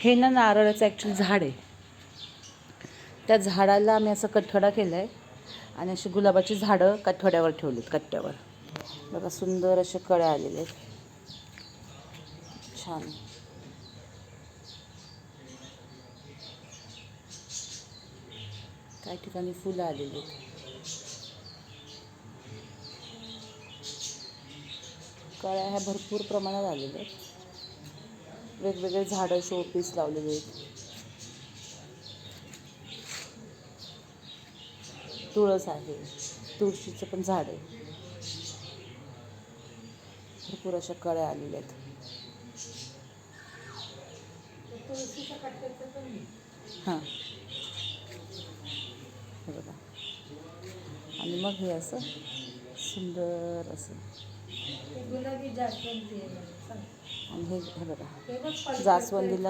हे ना नारळाचं ॲक्च्युली झाड आहे. त्या झाडाला आम्ही असं कठडा केला आहे आणि अशी गुलाबाची झाडं कठड्यावर ठेवलीत. कट्ट्यावर बघा सुंदर असे कळ्या आलेले आहेत. छान. काही ठिकाणी फुलं आलेली आहेत. कळ्या ह्या भरपूर प्रमाणात आलेल्या आहेत. वेगवेगळे झाडं शोपीस लावलेले आहेत. तुळस आहे, तुळशीचं पण झाड आहे. भरपूर अशा कळ्या आलेल्या आहेत. हां हे बघा. आणि मग हे असं सुंदर असं आणि हे बघा जास्वंदीला